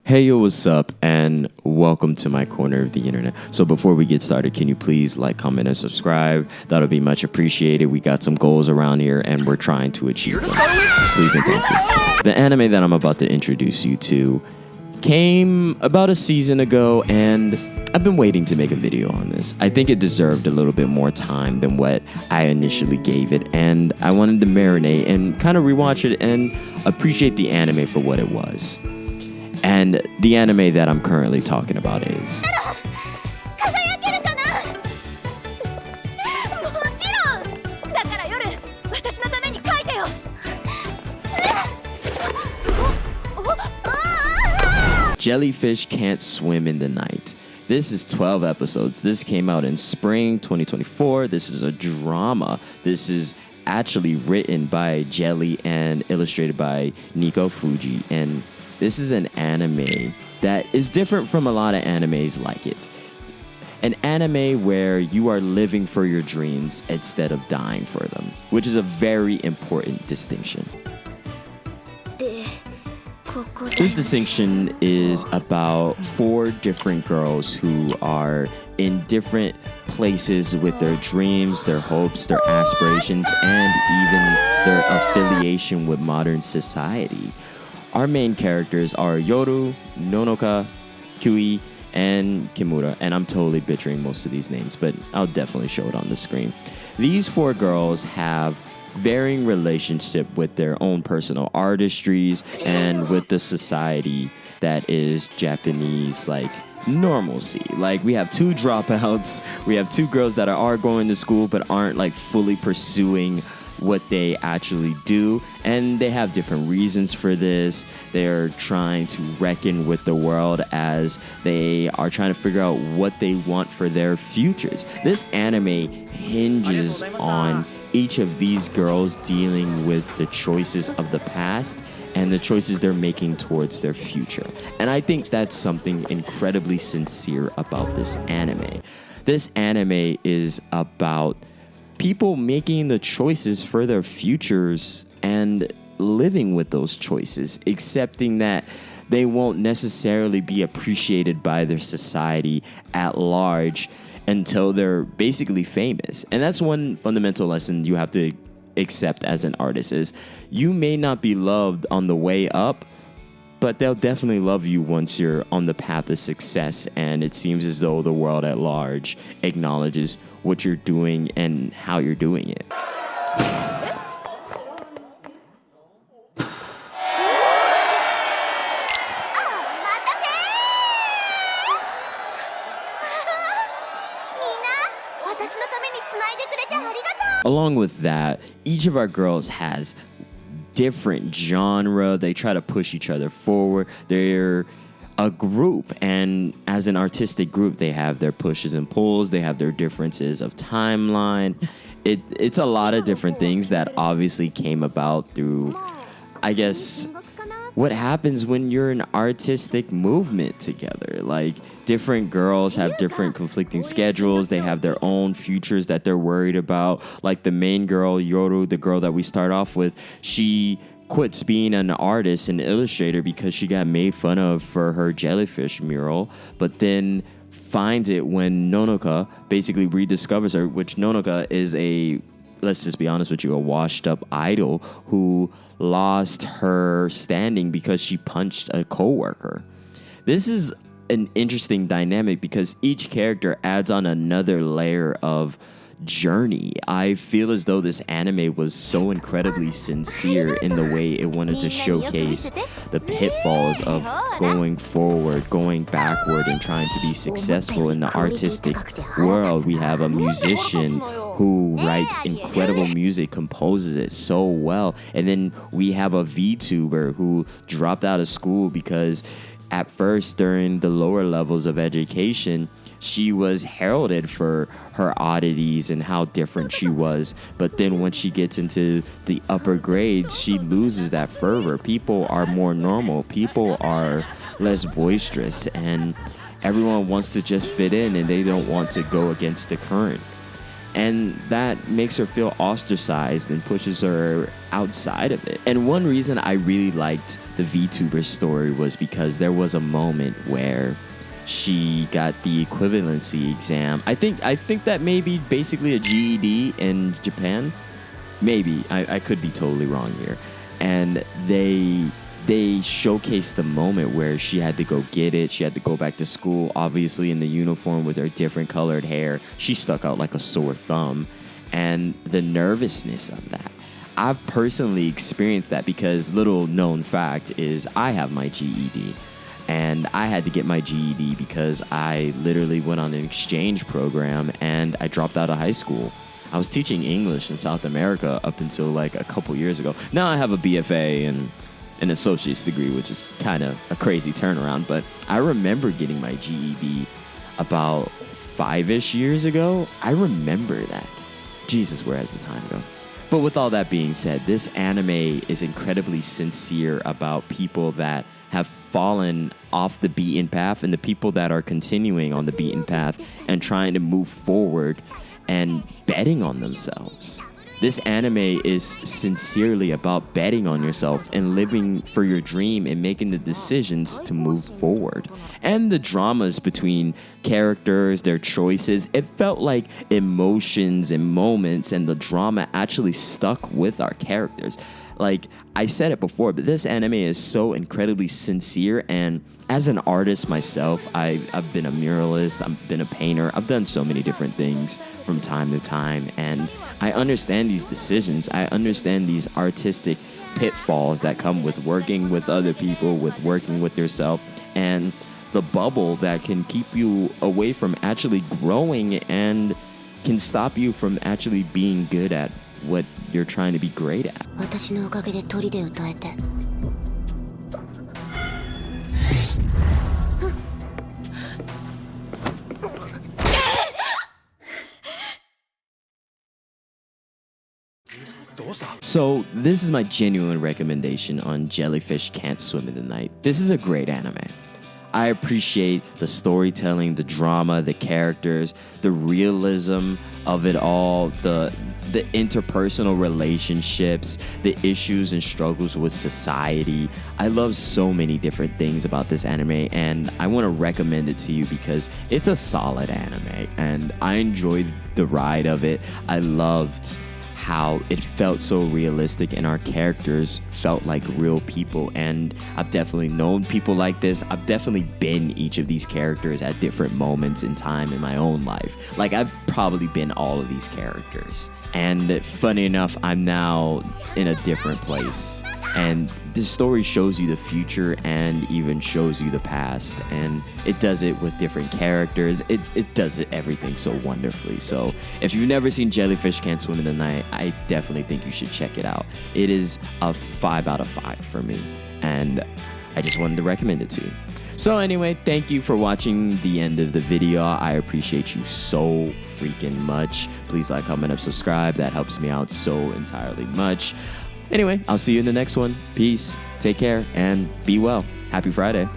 Hey, yo, what's up? And welcome to my corner of the internet. So before we get started, can you please like, comment, and subscribe? That'll be much appreciated. We got some goals around here and we're trying to achieve them. Please and thank you. The anime that I'm about to introduce you to came about a season ago and I've been waiting to make a video on this. I think it deserved a little bit more time than what I initially gave it, and I wanted to marinate and kind of rewatch it and appreciate the anime for what it was. And the anime that I'm currently talking about is Jellyfish Can't Swim in the Night. This is 12 episodes. This came out in spring 2024. This is a drama. This is actually written by Jelly and illustrated by Nico Fuji. And this is an anime that is different from a lot of animes like it. An anime where you are living for your dreams instead of dying for them, which is a very important distinction. This distinction is about 4 different girls who are in different places with their dreams, their hopes, their aspirations, and even their affiliation with modern society. Our main characters are Yoru, Nonoka, Kui, and Kimura, and I'm totally butchering most of these names, but I'll definitely show it on the screen. These 4 girls have varying relationship with their own personal artistries and with the society that is Japanese, like, normalcy. Like, we have 2 dropouts, we have 2 girls that are going to school but aren't like fully pursuing what they actually do, and they have different reasons for this. They're trying to reckon with the world as they are trying to figure out what they want for their futures. This anime hinges on each of these girls dealing with the choices of the past and the choices they're making towards their future. And I think that's something incredibly sincere about this anime. This anime is about people making the choices for their futures and living with those choices, accepting that they won't necessarily be appreciated by their society at large until they're basically famous. And that's one fundamental lesson you have to accept as an artist is you may not be loved on the way up, but they'll definitely love you once you're on the path of success, and it seems as though the world at large acknowledges what you're doing and how you're doing it. Along with that, each of our girls has different genre. They try to push each other forward. They're a group, and as an artistic group, they have their pushes and pulls. They have their differences of timeline. It's a lot of different things that obviously came about through, I guess, what happens when you're an artistic movement together. Like, different girls have different conflicting schedules. They have their own futures that they're worried about. Like the main girl, Yoru, the girl that we start off with, she quits being an artist and illustrator because she got made fun of for her jellyfish mural, but then finds it when Nonoka basically rediscovers her, which Nonoka is let's just be honest with you, a washed up idol who lost her standing because she punched a coworker. This is an interesting dynamic because each character adds on another layer of journey. I feel as though this anime was so incredibly sincere in the way it wanted to showcase the pitfalls of going forward, going backward, and trying to be successful in the artistic world. We have a musician who writes incredible music, composes it so well, and then we have a VTuber who dropped out of school because at first, during the lower levels of education, she was heralded for her oddities and how different she was. But then when she gets into the upper grades, she loses that fervor. People are more normal. People are less boisterous. And everyone wants to just fit in and they don't want to go against the current. And that makes her feel ostracized and pushes her outside of it. And one reason I really liked the VTuber story was because there was a moment where she got the equivalency exam. I think that may be basically a GED in Japan. Maybe. I could be totally wrong here. And they showcased the moment where she had to go get it. She had to go back to school, obviously in the uniform with her different colored hair. She stuck out like a sore thumb. And the nervousness of that. I've personally experienced that because little known fact is I have my GED. And I had to get my GED because I literally went on an exchange program and I dropped out of high school. I was teaching English in South America up until like a couple years ago. Now I have a BFA and an associate's degree, which is kind of a crazy turnaround. But I remember getting my GED about 5-ish years ago. I remember that. Jesus, where has the time go? But with all that being said, this anime is incredibly sincere about people that have fallen off the beaten path and the people that are continuing on the beaten path and trying to move forward and betting on themselves. This anime is sincerely about betting on yourself and living for your dream and making the decisions to move forward. And the dramas between characters, their choices, it felt like emotions and moments and the drama actually stuck with our characters. Like I said it before, but this anime is so incredibly sincere. And as an artist myself, I've been a muralist, I've been a painter, I've done so many different things from time to time. And I understand these decisions. I understand these artistic pitfalls that come with working with other people, with working with yourself, and the bubble that can keep you away from actually growing and can stop you from actually being good at what you're trying to be great at. So this is my genuine recommendation on Jellyfish Can't Swim in the Night. This is a great anime. I appreciate the storytelling, the drama, the characters, the realism of it all, the interpersonal relationships, the issues and struggles with society. I love so many different things about this anime, and I want to recommend it to you because it's a solid anime, and I enjoyed the ride of it. I loved how it felt so realistic and our characters felt like real people. And I've definitely known people like this. I've definitely been each of these characters at different moments in time in my own life. Like I've probably been all of these characters. And funny enough, I'm now in a different place. And this story shows you the future and even shows you the past. And it does it with different characters. It does everything so wonderfully. So if you've never seen Jellyfish Can't Swim in the Night, I definitely think you should check it out. It is a 5 out of 5 for me. And I just wanted to recommend it to you. So anyway, thank you for watching the end of the video. I appreciate you so freaking much. Please like, comment, and subscribe. That helps me out so entirely much. Anyway, I'll see you in the next one. Peace, take care, and be well. Happy Friday.